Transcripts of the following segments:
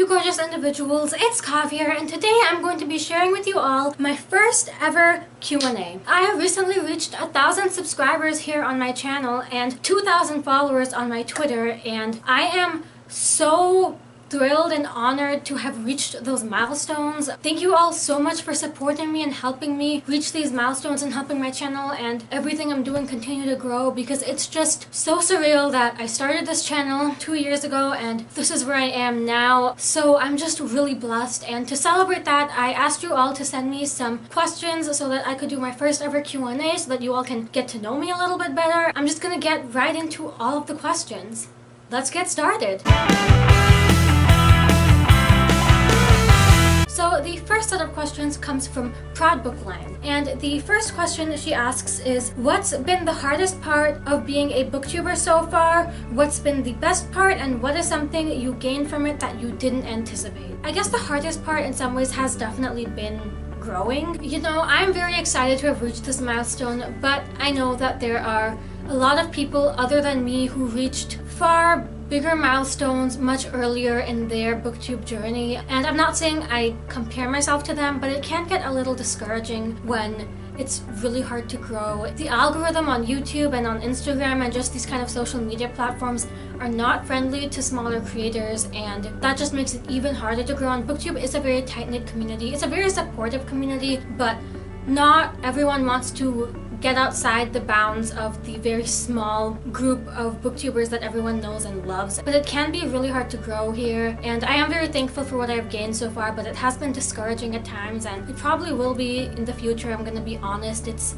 you gorgeous individuals, it's Kav here, and today I'm going to be sharing with you all my first ever Q&A. I have recently reached 1,000 subscribers here on my channel and 2,000 followers on my Twitter, and I am so thrilled and honored to have reached those milestones. Thank you all so much for supporting me and helping me reach these milestones and helping my channel and everything I'm doing continue to grow, because it's just so surreal that I started this channel 2 years ago and this is where I am now. So I'm just really blessed, and to celebrate that I asked you all to send me some questions so that I could do my first ever Q&A so that you all can get to know me a little bit better. I'm just gonna get right into all of the questions. Let's get started. So the first set of questions comes from Proud Bookline, and the first question she asks is, what's been the hardest part of being a booktuber so far? What's been the best part, and what is something you gained from it that you didn't anticipate? I guess the hardest part in some ways has definitely been growing. You know, I'm very excited to have reached this milestone, but I know that there are a lot of people other than me who reached far bigger milestones much earlier in their booktube journey, and I'm not saying I compare myself to them, but it can get a little discouraging when it's really hard to grow. The algorithm on YouTube and on Instagram and just these kind of social media platforms are not friendly to smaller creators, and that just makes it even harder to grow. And booktube is a very tight-knit community. It's a very supportive community, but not everyone wants to get outside the bounds of the very small group of booktubers that everyone knows and loves. But it can be really hard to grow here, and I am very thankful for what I've gained so far, but it has been discouraging at times, and it probably will be in the future. I'm gonna be honest. It's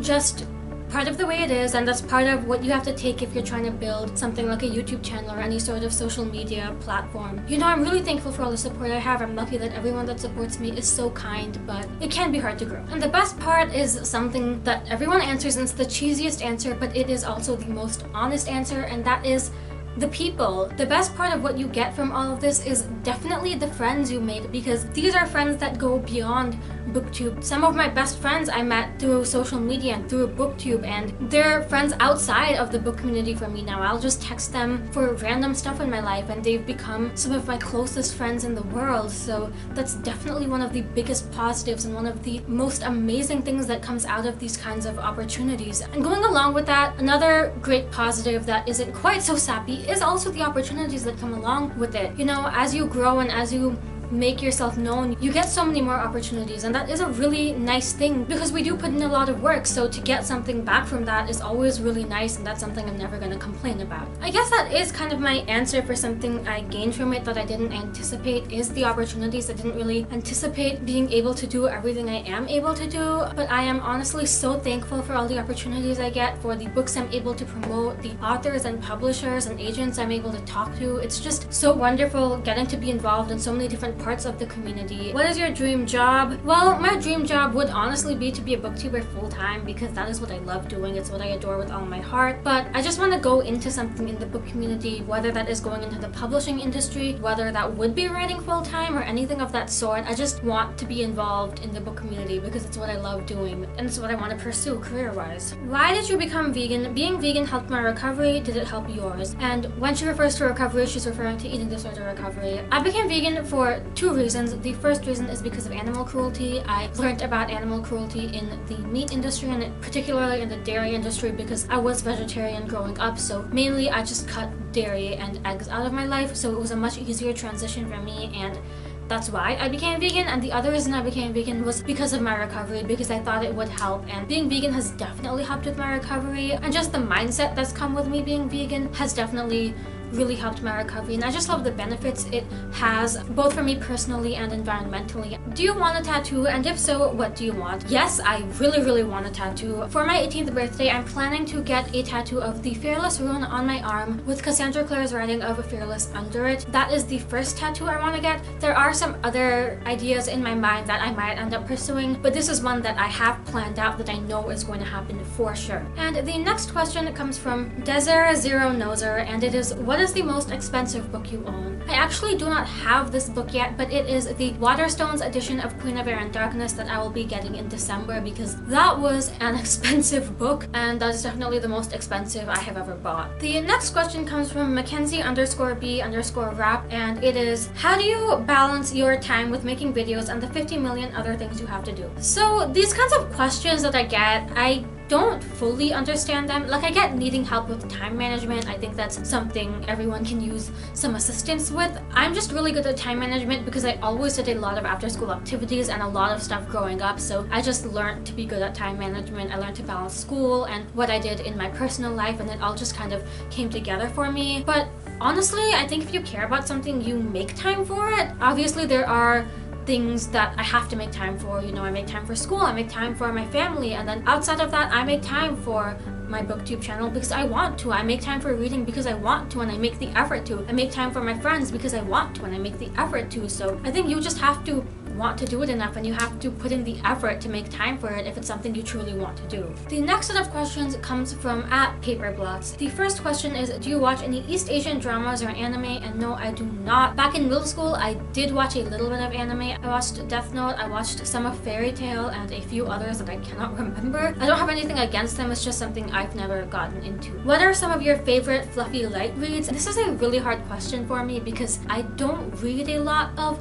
just part of the way it is, and that's part of what you have to take if you're trying to build something like a YouTube channel or any sort of social media platform. You know, I'm really thankful for all the support I have. I'm lucky that everyone that supports me is so kind, but it can be hard to grow. And the best part is something that everyone answers, and it's the cheesiest answer, but it is also the most honest answer, and that is the people. The best part of what you get from all of this is definitely the friends you made, because these are friends that go beyond booktube. Some of my best friends I met through social media and through booktube, and they're friends outside of the book community for me now. I'll just text them for random stuff in my life, and they've become some of my closest friends in the world. So that's definitely one of the biggest positives and one of the most amazing things that comes out of these kinds of opportunities. And going along with that, another great positive that isn't quite so sappy is also the opportunities that come along with it. You know, as you grow and as you make yourself known, you get so many more opportunities, and that is a really nice thing because we do put in a lot of work, so to get something back from that is always really nice, and that's something I'm never going to complain about. I guess that is kind of my answer for something I gained from it that I didn't anticipate, is the opportunities. I didn't really anticipate being able to do everything I am able to do, but I am honestly so thankful for all the opportunities I get, for the books I'm able to promote, the authors and publishers and agents I'm able to talk to. It's just so wonderful getting to be involved in so many different parts of the community. What is your dream job? Well, my dream job would honestly be to be a booktuber full-time, because that is what I love doing. It's what I adore with all my heart. But I just want to go into something in the book community, whether that is going into the publishing industry, whether that would be writing full-time or anything of that sort. I just want to be involved in the book community because it's what I love doing, and it's what I want to pursue career-wise. Why did you become vegan? Being vegan helped my recovery. Did it help yours? And when she refers to recovery, she's referring to eating disorder recovery. I became vegan for two reasons. The first reason is because of animal cruelty. I learned about animal cruelty in the meat industry, and particularly in the dairy industry, because I was vegetarian growing up, so mainly I just cut dairy and eggs out of my life, so it was a much easier transition for me, and that's why I became vegan. And the other reason I became vegan was because of my recovery, because I thought it would help, and being vegan has definitely helped with my recovery, and just the mindset that's come with me being vegan has definitely really helped my recovery, and I just love the benefits it has, both for me personally and environmentally. Do you want a tattoo? And if so, what do you want? Yes, I really want a tattoo. For my 18th birthday, I'm planning to get a tattoo of the Fearless rune on my arm with Cassandra Clare's writing of Fearless under it. That is the first tattoo I want to get. There are some other ideas in my mind that I might end up pursuing, but this is one that I have planned out that I know is going to happen for sure. And the next question comes from Desert Zero Noser, and it is, what what is the most expensive book you own? I actually do not have this book yet, but it is the Waterstones edition of Queen of Air and Darkness that I will be getting in December, because that was an expensive book, and that is definitely the most expensive I have ever bought. The next question comes from Mackenzie_B_rap, and it is, how do you balance your time with making videos and the 50 million other things you have to do? So these kinds of questions that I get, I don't fully understand them. Like, I get needing help with time management. I think that's something everyone can use some assistance with. I'm just really good at time management because I always did a lot of after school activities and a lot of stuff growing up, so I just learned to be good at time management. I learned to balance school and what I did in my personal life, and it all just kind of came together for me. But honestly, I think if you care about something, you make time for it. Obviously, there are things that I have to make time for. You know, I make time for school, I make time for my family, and then outside of that, I make time for my booktube channel because I want to. I make time for reading because I want to and I make the effort to. I make time for my friends because I want to and I make the effort to. So I think you just have to want to do it enough, and you have to put in the effort to make time for it if it's something you truly want to do. The next set of questions comes from @paperblots. The first question is, do you watch any East Asian dramas or anime? And no, I do not. Back in middle school, I did watch a little bit of anime. I watched Death Note, I watched some of Fairy Tail, and a few others that I cannot remember. I don't have anything against them, it's just something I've never gotten into. What are some of your favorite fluffy light reads? This is a really hard question for me because I don't read a lot of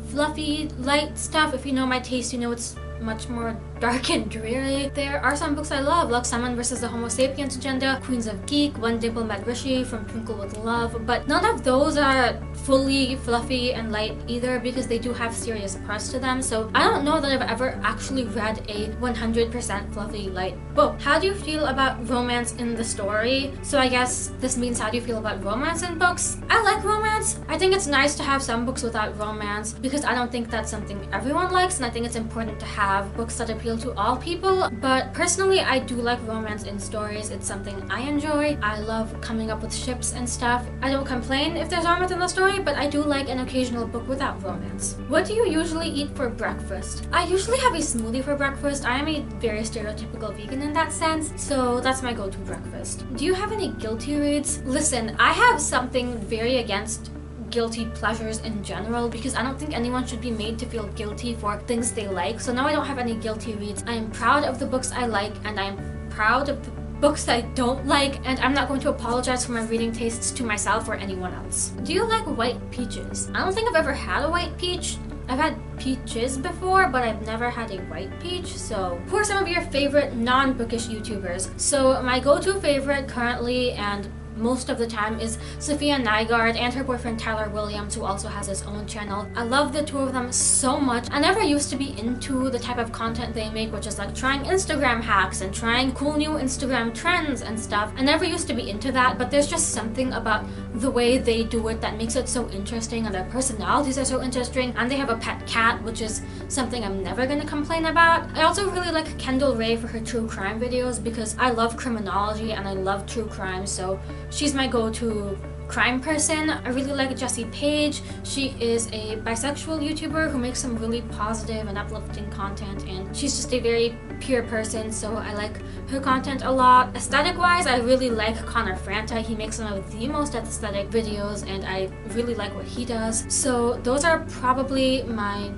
fluffy light stuff. If you know my taste, you know it's much more dark and dreary. There are some books I love, like Someone vs. the Homo Sapiens Agenda, Queens of Geek, One Dimple Met Rishi, From Twinkle with Love, but none of those are fully fluffy and light either because they do have serious parts to them, so I don't know that I've ever actually read a 100% fluffy light book. How do you feel about romance in the story? So I guess this means, how do you feel about romance in books? I like romance. I think it's nice to have some books without romance because I don't think that's something everyone likes, and I think it's important to have books that appeal to all people. But personally, I do like romance in stories. It's something I enjoy. I love coming up with ships and stuff. I don't complain if there's romance in the story, but I do like an occasional book without romance. What do you usually eat for breakfast? I usually have a smoothie for breakfast. I am a very stereotypical vegan in that sense, so that's my go-to breakfast. Do you have any guilty reads? Listen, I have something very against guilty pleasures in general because I don't think anyone should be made to feel guilty for things they like. So now I don't have any guilty reads. I am proud of the books I like, and I am proud of the books I don't like, and I'm not going to apologize for my reading tastes to myself or anyone else. Do you like white peaches? I don't think I've ever had a white peach. I've had peaches before, but I've never had a white peach. So who are some of your favorite non-bookish YouTubers? So my go-to favorite currently and most of the time is Sophia Nygaard and her boyfriend Tyler Williams, who also has his own channel. I love the two of them so much. I never used to be into the type of content they make, which is like trying Instagram hacks and trying cool new Instagram trends and stuff. I never used to be into that, but there's just something about the way they do it that makes it so interesting, and their personalities are so interesting, and they have a pet cat, which is something I'm never gonna complain about. I also really like Kendall Rae for her true crime videos because I love criminology and I love true crime, so she's my go-to crime person. I really like Jessie Page. She is a bisexual YouTuber who makes some really positive and uplifting content, and she's just a very pure person, so I like her content a lot. Aesthetic-wise, I really like Connor Franta. He makes some of the most aesthetic videos, and I really like what he does. So those are probably my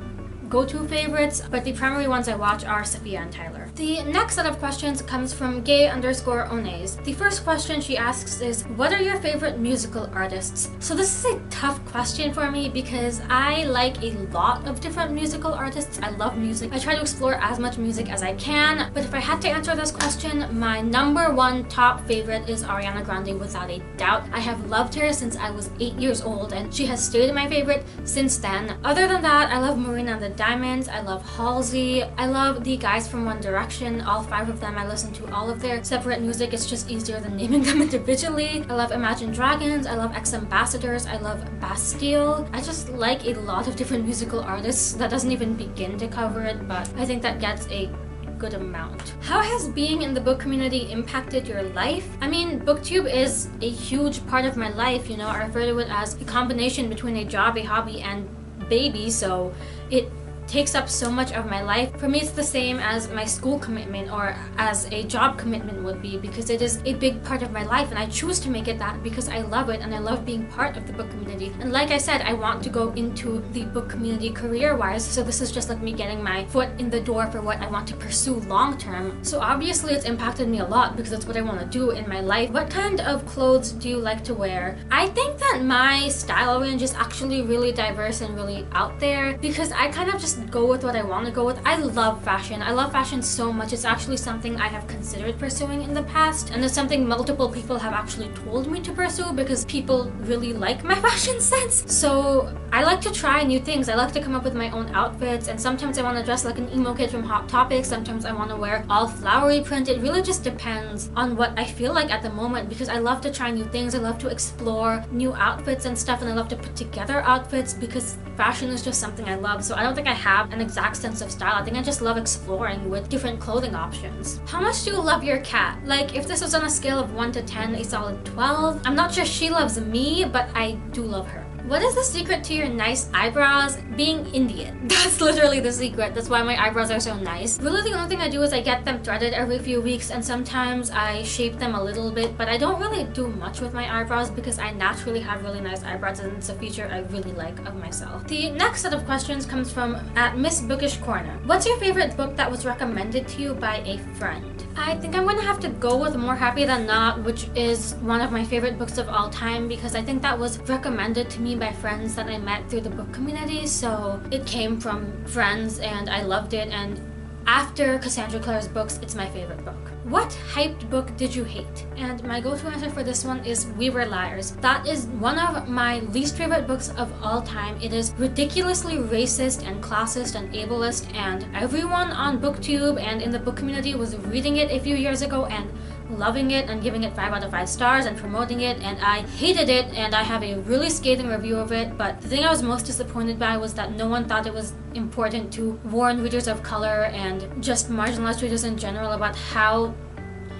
go-to favorites, but the primary ones I watch are Sophia and Tyler. The next set of questions comes from gay_onays. The first question she asks is, what are your favorite musical artists? So this is a tough question for me because I like a lot of different musical artists. I love music. I try to explore as much music as I can, but if I had to answer this question, my number one top favorite is Ariana Grande without a doubt. I have loved her since I was 8 years old, and she has stayed my favorite since then. Other than that, I love Marina and the Diamonds, I love Halsey, I love the guys from One Direction, all 5 of them. I listen to all of their separate music, it's just easier than naming them individually. I love Imagine Dragons, I love X Ambassadors, I love Bastille. I just like a lot of different musical artists. That doesn't even begin to cover it, but I think that gets a good amount. How has being in the book community impacted your life? I mean, booktube is a huge part of my life, you know. I refer to it as a combination between a job, a hobby, and baby, so it takes up so much of my life. For me, it's the same as my school commitment or as a job commitment would be, because it is a big part of my life, and I choose to make it that because I love it and I love being part of the book community. And like I said, I want to go into the book community career-wise, so this is just like me getting my foot in the door for what I want to pursue long-term. So obviously it's impacted me a lot because that's what I want to do in my life. What kind of clothes do you like to wear? I think that my style range is actually really diverse and really out there because I kind of just go with what I want to go with. I love fashion. I love fashion so much. It's actually something I have considered pursuing in the past, and it's something multiple people have actually told me to pursue because people really like my fashion sense. So I like to try new things. I like to come up with my own outfits, and sometimes I want to dress like an emo kid from Hot Topic. Sometimes I want to wear all flowery print. It really just depends on what I feel like at the moment because I love to try new things. I love to explore new outfits and stuff, and I love to put together outfits because fashion is just something I love. So I don't think I have an exact sense of style. I think I just love exploring with different clothing options. How much do you love your cat? Like, if this was on a scale of 1 to 10, a solid 12. I'm not sure she loves me, but I do love her. What is the secret to your nice eyebrows? Being Indian. That's literally the secret. That's why my eyebrows are so nice. Really, the only thing I do is I get them threaded every few weeks, and sometimes I shape them a little bit, but I don't really do much with my eyebrows because I naturally have really nice eyebrows, and it's a feature I really like of myself. The next set of questions comes from @Miss Bookish Corner. What's your favorite book that was recommended to you by a friend? I think I'm gonna have to go with More Happy Than Not, which is one of my favorite books of all time because I think that was recommended to me by friends that I met through the book community. So it came from friends and I loved it, and after Cassandra Clare's books, it's my favorite book. What hyped book did you hate? And my go-to answer for this one is We Were Liars. That is one of my least favorite books of all time. It is ridiculously racist and classist and ableist, and everyone on BookTube and in the book community was reading it a few years ago and loving it and giving it 5 out of 5 stars and promoting it, and I hated it, and I have a really scathing review of it. But the thing I was most disappointed by was that no one thought it was important to warn readers of color and just marginalized readers in general about how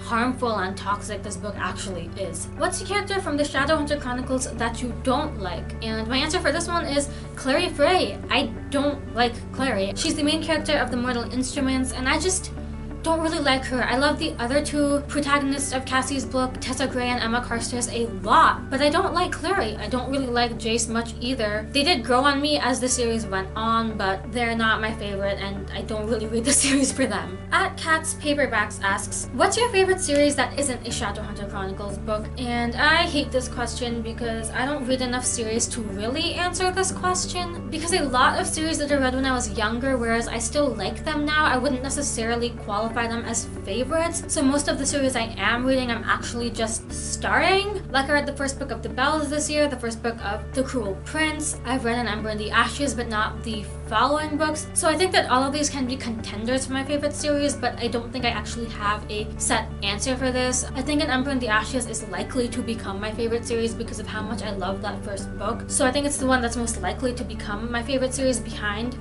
harmful and toxic this book actually is. What's the character from the Shadowhunter Chronicles that you don't like? And my answer for this one is Clary Frey. I don't like Clary. She's the main character of the Mortal Instruments, and I just don't really like her. I love the other two protagonists of Cassie's book, Tessa Gray and Emma Carstairs, a lot, but I don't like Clary. I don't really like Jace much either. They did grow on me as the series went on, but they're not my favorite, and I don't really read the series for them. @Cats Paperbacks asks, what's your favorite series that isn't a Shadowhunter Chronicles book? And I hate this question because I don't read enough series to really answer this question, because a lot of series that I read when I was younger, whereas I still like them now, I wouldn't necessarily qualify them as favorites. So most of the series I am reading, I'm actually just starting. Like I read the first book of The Bells this year, the first book of The Cruel Prince. I've read An Ember in the Ashes, but not the following books. So I think that all of these can be contenders for my favorite series, but I don't think I actually have a set answer for this. I think An Ember in the Ashes is likely to become my favorite series because of how much I love that first book. So I think it's the one that's most likely to become my favorite series behind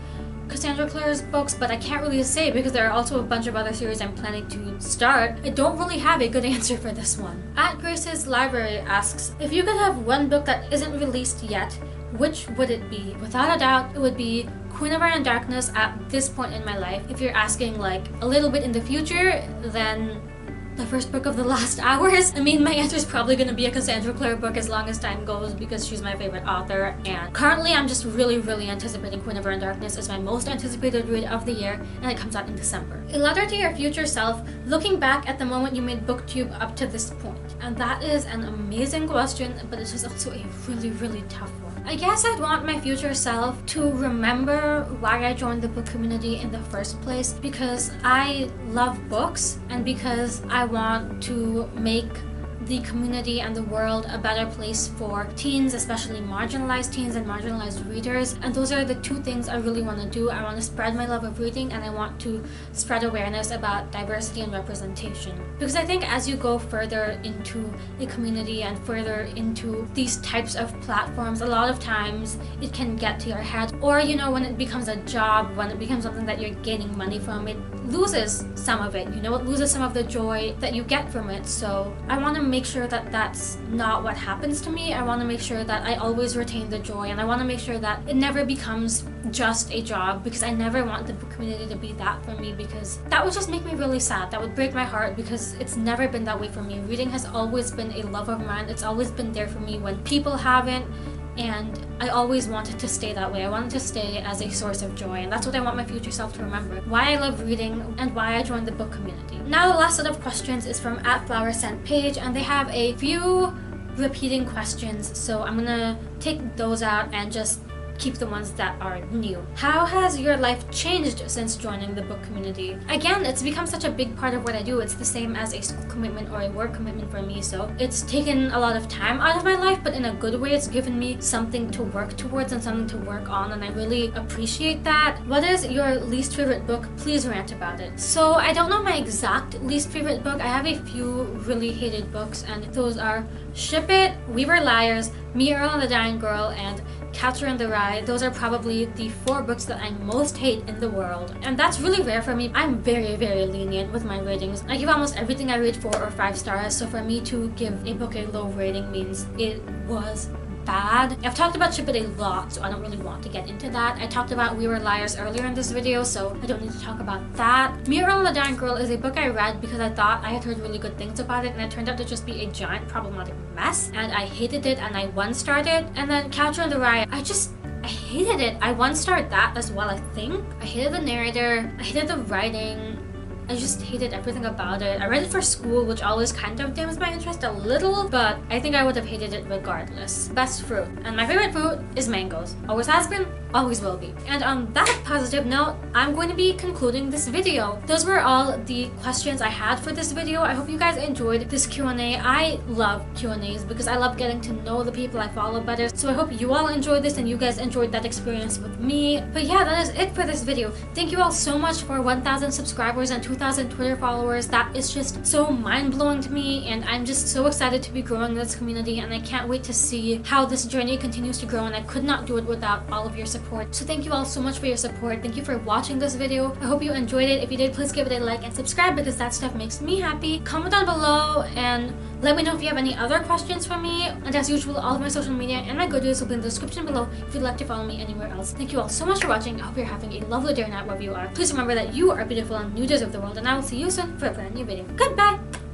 Cassandra Clare's books, but I can't really say because there are also a bunch of other series I'm planning to start. I don't really have a good answer for this one. @Grace's Library asks, if you could have one book that isn't released yet, which would it be? Without a doubt, it would be Queen of Iron Darkness at this point in my life. If you're asking like a little bit in the future, then the first book of The Last Hours. I mean, my answer is probably going to be a Cassandra Clare book as long as time goes because she's my favorite author, and currently I'm just really anticipating Queen of Iron Darkness. It's my most anticipated read of the year, and it comes out in December. A letter to your future self, looking back at the moment you made BookTube up to this point. And that is an amazing question, but it is also a really tough one. I guess I'd want my future self to remember why I joined the book community in the first place, because I love books and because I want to make the community and the world a better place for teens, especially marginalized teens and marginalized readers. And those are the two things I really want to do. I want to spread my love of reading, and I want to spread awareness about diversity and representation. Because I think as you go further into a community and further into these types of platforms, a lot of times it can get to your head. Or, you know, when it becomes a job, when it becomes something that you're gaining money from, it loses some of it, you know, it loses some of the joy that you get from it. So I want to make sure that that's not what happens to me. I want to make sure that I always retain the joy, and I want to make sure that it never becomes just a job, because I never want the book community to be that for me, because that would just make me really sad. That would break my heart, because it's never been that way for me. Reading has always been a love of mine. It's always been there for me when people haven't, and I always wanted to stay that way. I wanted to stay as a source of joy, and that's what I want my future self to remember. Why I love reading and why I joined the book community. Now the last set of questions is from @flowerscentpage, and they have a few repeating questions, so I'm gonna take those out and just keep the ones that are new. How has your life changed since joining the book community? Again, it's become such a big part of what I do. It's the same as a school commitment or a work commitment for me, so it's taken a lot of time out of my life, but in a good way. It's given me something to work towards and something to work on, and I really appreciate that. What is your least favorite book? Please rant about it. So I don't know my exact least favorite book. I have a few really hated books, and those are Ship It, We Were Liars, Me, Earl and the Dying Girl, and Catcher in the Rye. Those are probably the 4 books that I most hate in the world, and that's really rare for me. I'm very, very lenient with my ratings. I give almost everything I read 4 or 5 stars, so for me to give a book a low rating means it was bad. I've talked about Ship It a lot, so I don't really want to get into that. I talked about We Were Liars earlier in this video, so I don't need to talk about that. Me, Earl and the Dying Girl is a book I read because I thought I had heard really good things about it, and it turned out to just be a giant problematic mess, and I hated it, and I 1-starred it. And then Catcher in the Rye, I hated it. I 1-starred that as well, I think. I hated the narrator, I hated the writing, I just hated everything about it. I read it for school, which always kind of dims my interest a little, but I think I would have hated it regardless. Best fruit. And my favorite fruit is mangoes. Always has been, always will be. And on that positive note, I'm going to be concluding this video. Those were all the questions I had for this video. I hope you guys enjoyed this Q&A. I love Q&As because I love getting to know the people I follow better. So I hope you all enjoyed this and you guys enjoyed that experience with me. But yeah, that is it for this video. Thank you all so much for 1,000 subscribers and 2,000 Twitter followers. That is just so mind-blowing to me, and I'm just so excited to be growing this community, and I can't wait to see how this journey continues to grow, and I could not do it without all of your support. So thank you all so much for your support. Thank you for watching this video. I hope you enjoyed it. If you did, please give it a like and subscribe because that stuff makes me happy. Comment down below and let me know if you have any other questions for me. And as usual, all of my social media and my goodies will be in the description below if you'd like to follow me anywhere else. Thank you all so much for watching. I hope you're having a lovely day or night wherever you are. Please remember that you are beautiful and you deserve the world, and I will see you soon for a brand new video. Goodbye!